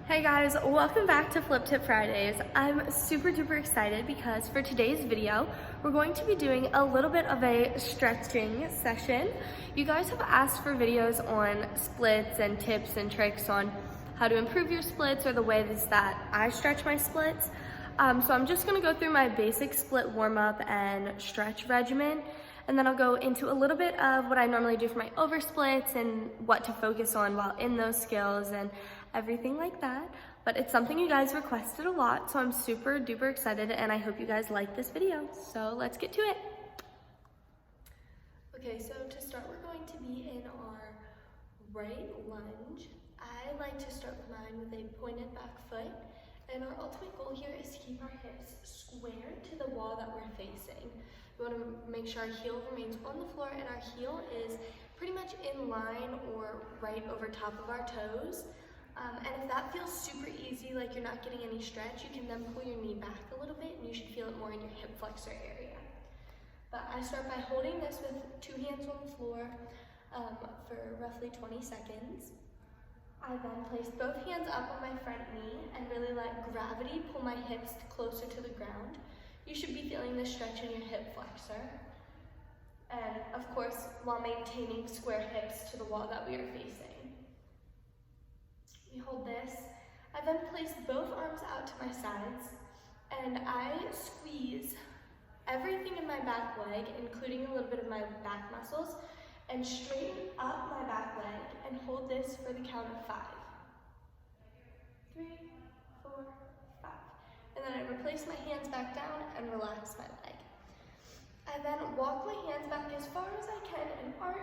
Hey guys, welcome back to Flip Tip Fridays. I'm super duper excited because for today's video, we're going to be doing a little bit of a stretching session. You guys have asked for videos on splits and tips and tricks on how to improve your splits or the ways that I stretch my splits. So I'm just gonna go through my basic split warm-up and stretch regimen, and then I'll go into a little bit of what I normally do for my over splits and what to focus on while in those skills and everything like that. But it's something you guys requested a lot, so I'm super duper excited and I hope you guys like this video. So let's get to it. Okay, so to start, we're going to be in our right lunge. I like to start mine with a pointed back foot, and our ultimate goal here is to keep our hips square to the wall that we're facing. We want to make sure our heel remains on the floor and our heel is pretty much in line or right over top of our toes. And if that feels super easy, like you're not getting any stretch, you can then pull your knee back a little bit and you should feel it more in your hip flexor area. But I start by holding this with two hands on the floor for roughly 20 seconds. I then place both hands up on my front knee and really let gravity pull my hips closer to the ground. You should be feeling the stretch in your hip flexor. And of course, while maintaining square hips to the wall that we are facing. We hold this. I then place both arms out to my sides and I squeeze everything in my back leg, including a little bit of my back muscles, and straighten up my back leg and hold this for the count of 5. 3, 4, 5. And then I replace my hands back down and relax my leg. I then walk my hands back as far as I can and arch.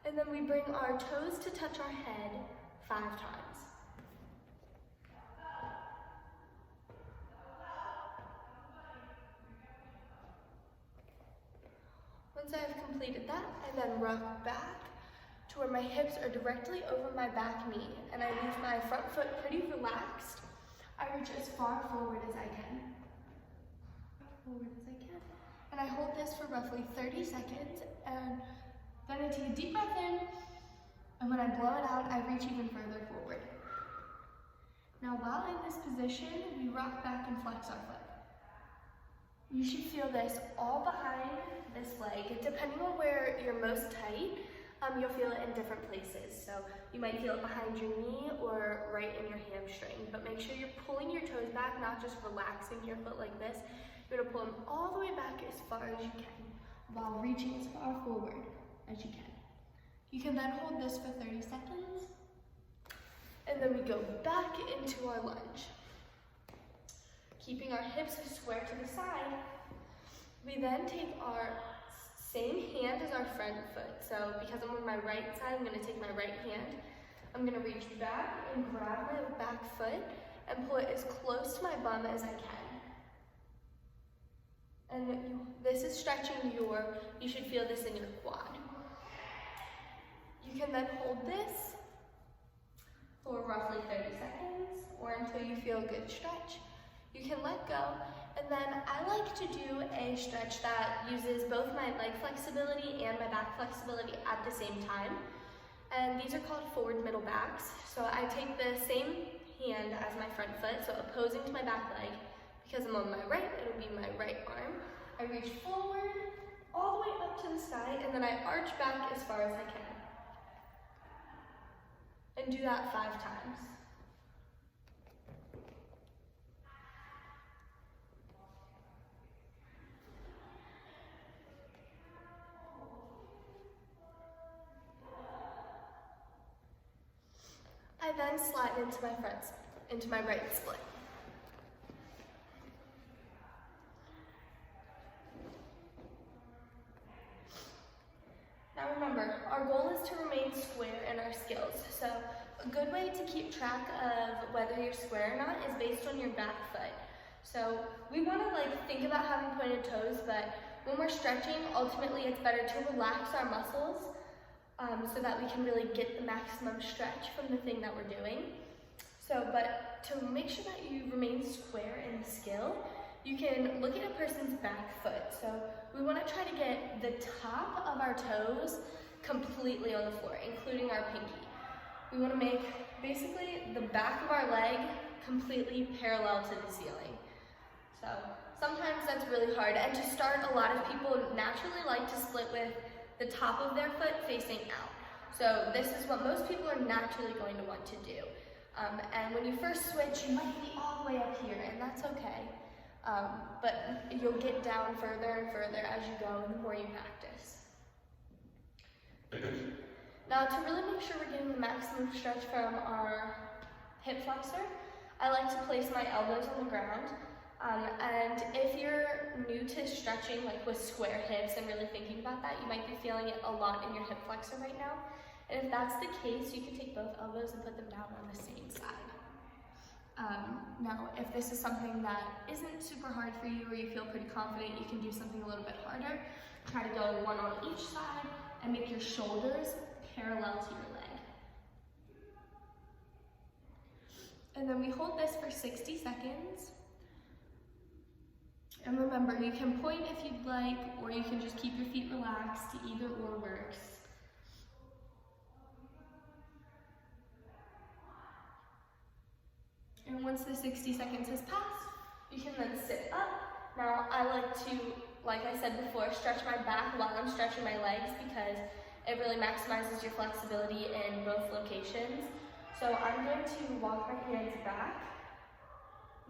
And then we bring our toes to touch our head 5 times. Once I have completed that, I then rock back to where my hips are directly over my back knee, and I leave my front foot pretty relaxed. I reach as far forward as I can. And I hold this for roughly 30 seconds, and then I take a deep breath in, and when I blow it out, I reach even further forward. Now while in this position, we rock back and flex our foot. You should feel this all behind this leg. Depending on where you're most tight, you'll feel it in different places. So you might feel it behind your knee or right in your hamstring, but make sure you're pulling your toes back, not just relaxing your foot like this. You're gonna pull them all the way back as far as you can while reaching as far forward as you can. You can then hold this for 30 seconds, and then we go back into our lunge. Keeping our hips square to the side, we then take our same hand as our front foot. So because I'm on my right side, I'm gonna take my right hand. I'm gonna reach back and grab my back foot and pull it as close to my bum as I can. And this is stretching you should feel this in your quad. You can then hold this for roughly 30 seconds or until you feel a good stretch. You can let go, and then I like to do a stretch that uses both my leg flexibility and my back flexibility at the same time. And these are called forward middle backs. So I take the same hand as my front foot, so opposing to my back leg. Because I'm on my right, it'll be my right arm. I reach forward, all the way up to the side, and then I arch back as far as I can. And do that 5 times. I then slide into my right split. Now remember, our goal is to remain square in our skills. So a good way to keep track of whether you're square or not is based on your back foot. So we want to think about having pointed toes, but when we're stretching, ultimately it's better to relax our muscles so that we can really get the maximum stretch from the thing that we're doing. So, but to make sure that you remain square in the skill, you can look at a person's back foot. So we want to try to get the top of our toes completely on the floor, including our pinky. we want to make basically the back of our leg completely parallel to the ceiling. So sometimes that's really hard, and to start, a lot of people naturally like to split with the top of their foot facing out. So this is what most people are naturally going to want to do. And when you first switch, you might be all the way up here, and that's okay. But you'll get down further and further as you go, the more you practice. Now, to really make sure we're getting the maximum stretch from our hip flexor, I like to place my elbows on the ground. And if you're new to stretching, like with square hips and really thinking about that, you might be feeling it a lot in your hip flexor right now. And if that's the case, you can take both elbows and put them down on the same side. Now, if this is something that isn't super hard for you, or you feel pretty confident, you can do something a little bit harder. Try to go one on each side and make your shoulders parallel to your leg. And then we hold this for 60 seconds. And remember, you can point if you'd like, or you can just keep your feet relaxed. Either or works. And once the 60 seconds has passed, you can then sit up. Now, I like to, like I said before, stretch my back while I'm stretching my legs because it really maximizes your flexibility in both locations. So I'm going to walk my hands back.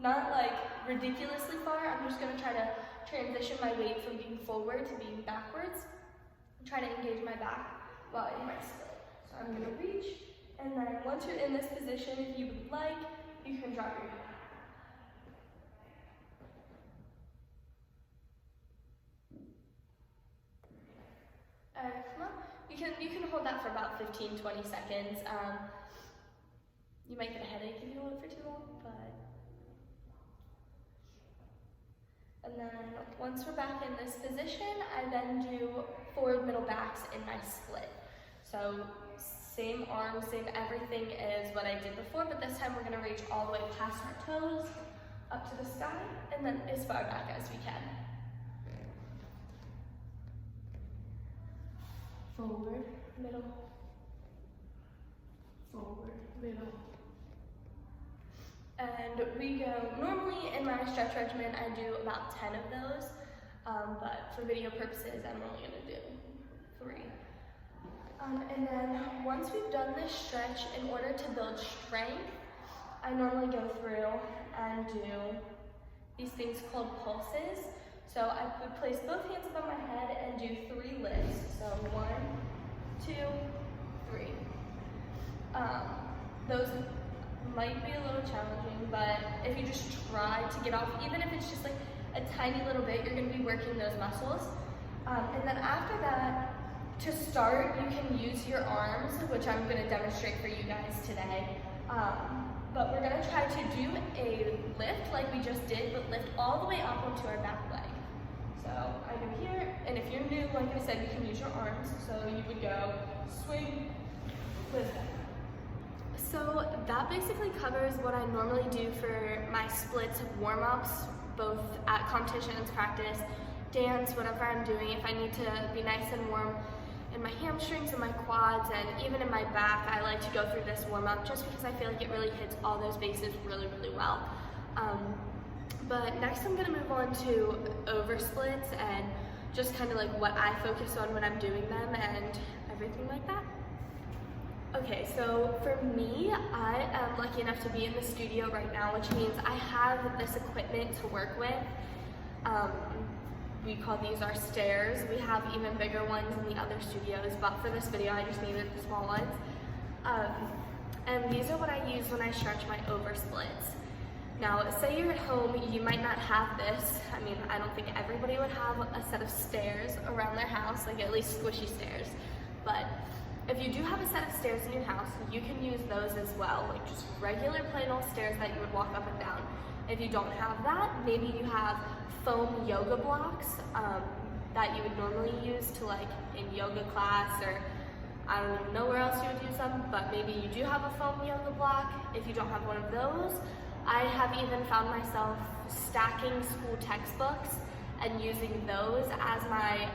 Not like ridiculously far, I'm just going to try to transition my weight from being forward to being backwards. I'm trying to engage my back while in my split. So I'm going to reach, and then once you're in this position, if you would like, you can drop your head. And come on, you can hold that for about 15-20 seconds. You might get a headache if you hold it for too long, but. And then once we're back in this position, I then do forward middle backs in my split. So same arms, same everything as what I did before, but this time we're gonna reach all the way past our toes, up to the sky, and then as far back as we can. Forward, middle, forward, middle. And we go, normally in my stretch regimen, I do about 10 of those, but for video purposes, I'm only gonna do 3. And then once we've done this stretch, in order to build strength, I normally go through and do these things called pulses. So I would place both hands above my head and do 3 lifts. So 1, 2, 3. Those might be a little challenging, but if you just try to get off, even if it's just like a tiny little bit, you're going to be working those muscles. And then after that, to start, you can use your arms, which I'm going to demonstrate for you guys today. But we're going to try to do a lift like we just did, but lift all the way up onto our back leg. So I go here, and if you're new, like I said, you can use your arms. So you would go swing, lift. So that basically covers what I normally do for my splits warm-ups, both at competitions, practice, dance, whatever I'm doing. If I need to be nice and warm in my hamstrings and my quads and even in my back, I like to go through this warm-up just because I feel like it really hits all those bases really, really well. But next I'm going to move on to over splits and just kind of like what I focus on when I'm doing them and everything like that. Okay, so for me, I am lucky enough to be in the studio right now, which means I have this equipment to work with. We call these our stairs. We have even bigger ones in the other studios, but for this video, I just needed the small ones. And these are what I use when I stretch my over splits. Now, say you're at home, you might not have this. I mean, I don't think everybody would have a set of stairs around their house, like at least squishy stairs. But if you do have a set of stairs in your house, you can use those as well, like just regular plain old stairs that you would walk up and down. If you don't have that, maybe you have foam yoga blocks that you would normally use to like in yoga class, or I don't even know where else you would use them, but maybe you do have a foam yoga block. If you don't have one of those, I have even found myself stacking school textbooks and using those as my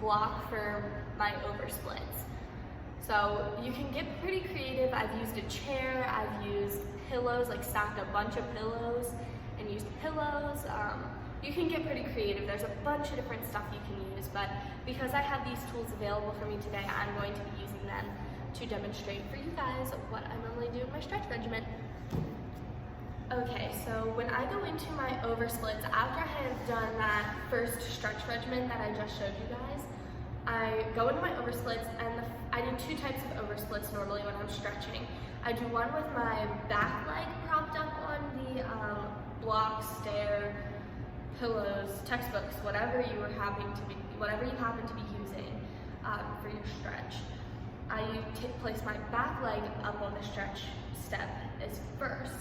block for my over splits. So you can get pretty creative. I've used a chair, I've used pillows, like stacked a bunch of pillows and used pillows. You can get pretty creative. There's a bunch of different stuff you can use, but because I have these tools available for me today, I'm going to be using them to demonstrate for you guys what I normally do in my stretch regimen. Okay, so when I go into my oversplits, after I have done that first stretch regimen that I just showed you guys, I go into my oversplits, and I do 2 types of oversplits normally when I'm stretching. I do one with my back leg propped up on the block, stair, pillows, textbooks, whatever you happen to be using for your stretch. I place my back leg up on the stretch step as first,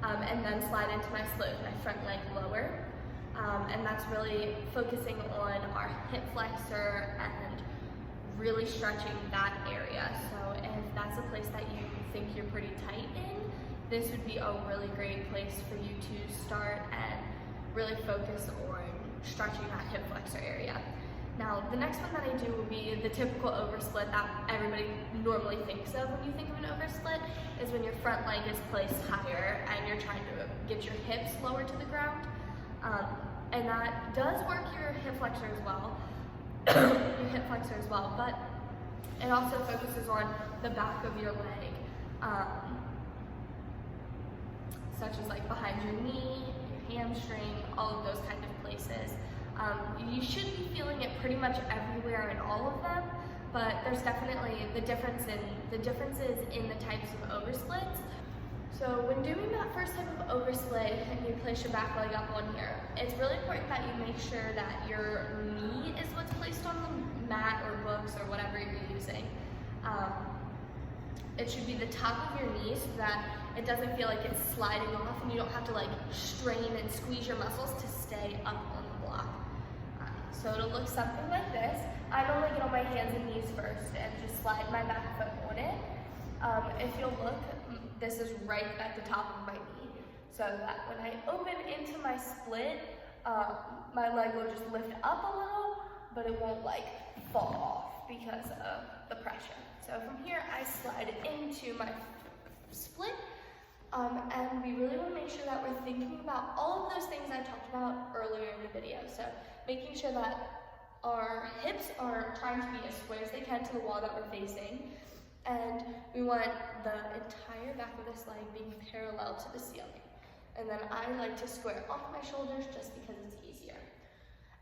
and then slide into my split with my front leg lower. And that's really focusing on our hip flexor and really stretching that area. So if that's a place that you think you're pretty tight in, this would be a really great place for you to start and really focus on stretching that hip flexor area. Now, the next one that I do will be the typical oversplit that everybody normally thinks of when you think of an oversplit, is when your front leg is placed higher and you're trying to get your hips lower to the ground. And that does work your hip flexor as well, but it also focuses on the back of your leg, such as like behind your knee, your hamstring, all of those kind of places. You should be feeling it pretty much everywhere in all of them, but there's definitely the differences in the types of oversplits. So when doing that first type of oversplit and you place your back leg up on here, it's really important that you make sure that your knee is what's placed on the mat or books or whatever you're using. It should be the top of your knee so that it doesn't feel like it's sliding off and you don't have to like strain and squeeze your muscles to stay up on the block. So it'll look something like this. I normally get on my hands and knees first and just slide my back foot on it. If you'll look, this is right at the top of my knee, so that when I open into my split, my leg will just lift up a little, but it won't like fall off because of the pressure. So from here, I slide into my split, and we really want to make sure that we're thinking about all of those things I talked about earlier in the video. So making sure that our hips are trying to be as square as they can to the wall that we're facing. And we want the entire back of this leg being parallel to the ceiling. And then I like to square off my shoulders just because it's easier.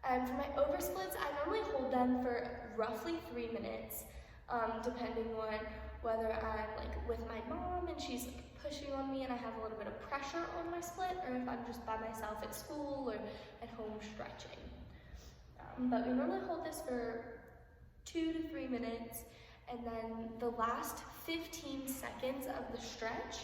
And for my oversplits, I normally hold them for roughly 3 minutes, depending on whether I'm like with my mom and she's like pushing on me and I have a little bit of pressure on my split, or if I'm just by myself at school or at home stretching. But we normally hold this for 2 to 3 minutes. And then the last 15 seconds of the stretch,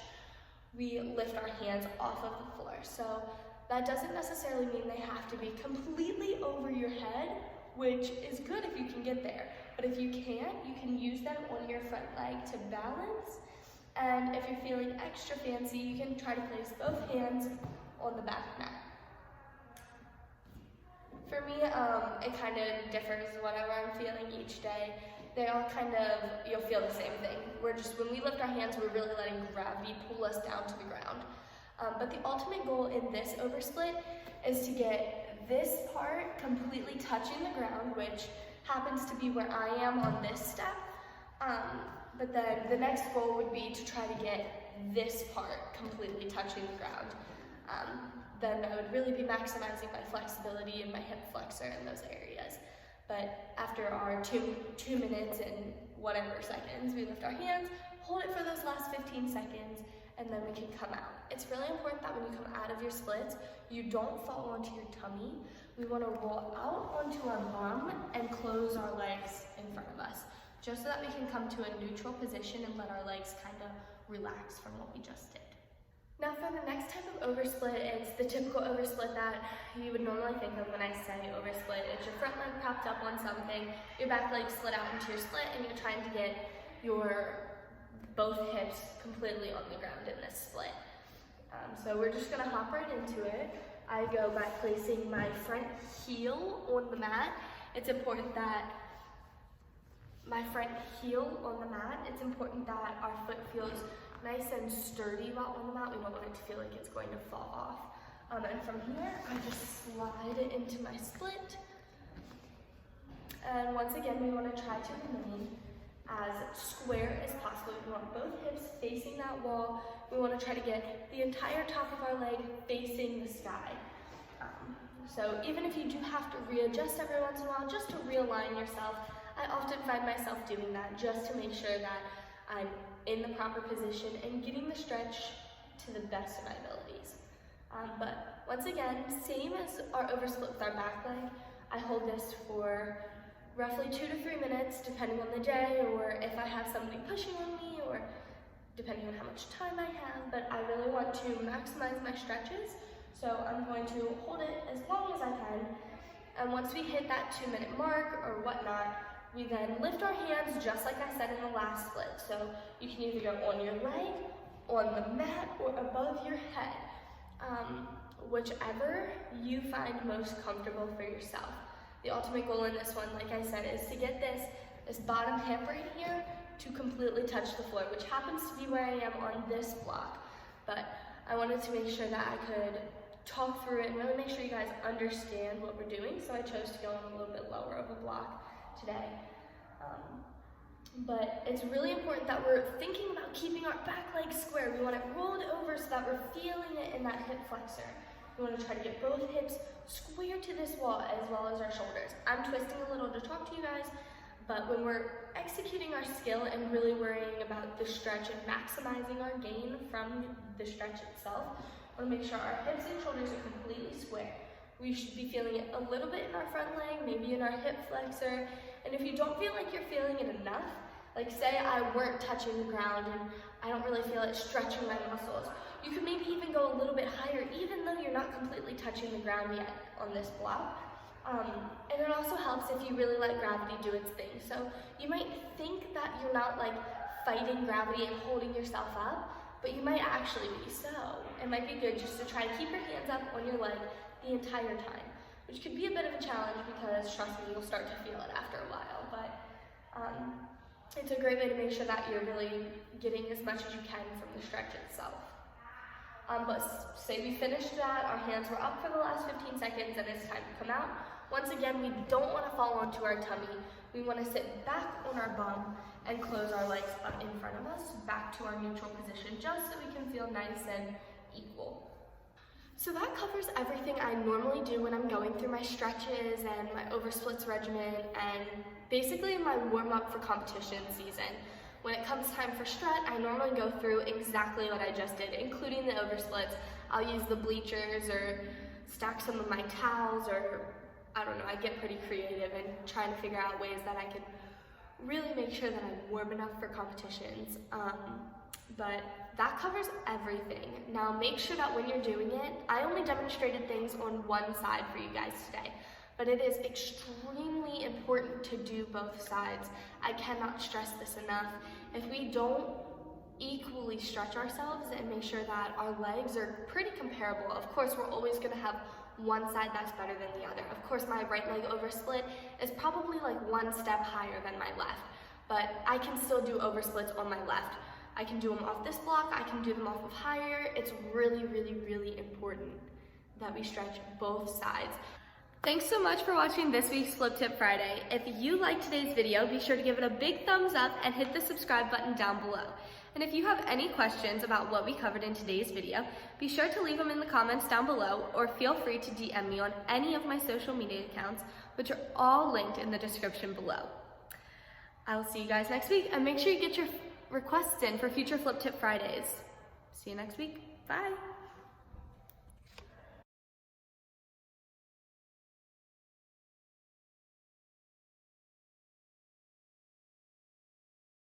we lift our hands off of the floor. So that doesn't necessarily mean they have to be completely over your head, which is good if you can get there. But if you can't, you can use them on your front leg to balance. And if you're feeling extra fancy, you can try to place both hands on the back mat. For me, it kind of differs whatever I'm feeling each day. They all kind of, you'll feel the same thing. When we lift our hands, we're really letting gravity pull us down to the ground. But the ultimate goal in this oversplit is to get this part completely touching the ground, which happens to be where I am on this step. But then the next goal would be to try to get this part completely touching the ground. Then I would really be maximizing my flexibility and my hip flexor in those areas. But after our two minutes and whatever seconds, we lift our hands, hold it for those last 15 seconds, and then we can come out. It's really important that when you come out of your splits, you don't fall onto your tummy. We want to roll out onto our bum and close our legs in front of us, just so that we can come to a neutral position and let our legs kind of relax from what we just did. Now for the next type of oversplit, it's the typical oversplit that you would normally think of when I say oversplit. It's your front leg propped up on something, your back leg slid out into your split, and you're trying to get your both hips completely on the ground in this split. So we're just gonna hop right into it. I go by placing my front heel on the mat. It's important that my front heel on the mat. It's important that our foot feels nice and sturdy while on the mat. We don't want it to feel like it's going to fall off. And from here, I just slide it into my split. And once again, we want to try to remain as square as possible. We want both hips facing that wall. We want to try to get the entire top of our leg facing the sky. So even if you do have to readjust every once in a while, just to realign yourself, I often find myself doing that just to make sure that I'm in the proper position and getting the stretch to the best of my abilities. But once again, same as our oversplit with our back leg, I hold this for roughly 2 to 3 minutes, depending on the day, or if I have somebody pushing on me, or depending on how much time I have, but I really want to maximize my stretches, so I'm going to hold it as long as I can, and once we hit that 2-minute mark or whatnot, we then lift our hands just like I said in the last split. So you can either go on your leg, on the mat, or above your head, whichever you find most comfortable for yourself. The ultimate goal in this one, like I said, is to get this bottom hip right here to completely touch the floor, which happens to be where I am on this block. But I wanted to make sure that I could talk through it and really make sure you guys understand what we're doing, so I chose to go on a little bit lower of a block today. But it's really important that we're thinking about keeping our back leg square. We want it rolled over so that we're feeling it in that hip flexor. We want to try to get both hips square to this wall as well as our shoulders. I'm twisting a little to talk to you guys, but when we're executing our skill and really worrying about the stretch and maximizing our gain from the stretch itself, we want to make sure our hips and shoulders are completely square. We should be feeling it a little bit in our front leg, maybe in our hip flexor, and if you don't feel like you're feeling it enough, like say I weren't touching the ground and I don't really feel it stretching my muscles, you could maybe even go a little bit higher even though you're not completely touching the ground yet on this block. And it also helps if you really let gravity do its thing. So you might think that you're not like fighting gravity and holding yourself up, but you might actually be. So it might be good just to try to keep your hands up on your leg the entire time, which could be a bit of a challenge because trust me, you'll start to feel it after a while. But it's a great way to make sure that you're really getting as much as you can from the stretch itself. But say we finished that, our hands were up for the last 15 seconds and it's time to come out. Once again, we don't want to fall onto our tummy. We want to sit back on our bum and close our legs up in front of us, back to our neutral position, just so we can feel nice and equal. So that covers everything I normally do when I'm going through my stretches and my oversplits regimen and basically my warm-up for competition season. When it comes time for strut, I normally go through exactly what I just did, including the oversplits. I'll use the bleachers or stack some of my towels, or I don't know, I get pretty creative and trying to figure out ways that I can really make sure that I'm warm enough for competitions. But that covers everything. Now make sure that when you're doing it, I only demonstrated things on one side for you guys today, but it is extremely important to do both sides. I cannot stress this enough. If we don't equally stretch ourselves and make sure that our legs are pretty comparable, of course we're always gonna have one side that's better than the other. Of course my right leg oversplit is probably like one step higher than my left, but I can still do oversplits on my left. I can do them off this block, I can do them off of higher. It's really, really, really important that we stretch both sides. Thanks so much for watching this week's Flip Tip Friday. If you liked today's video, be sure to give it a big thumbs up and hit the subscribe button down below. And if you have any questions about what we covered in today's video, be sure to leave them in the comments down below, or feel free to DM me on any of my social media accounts, which are all linked in the description below. I will see you guys next week, and make sure you get your requests in for future Flip Tip Fridays. See you next week. Bye.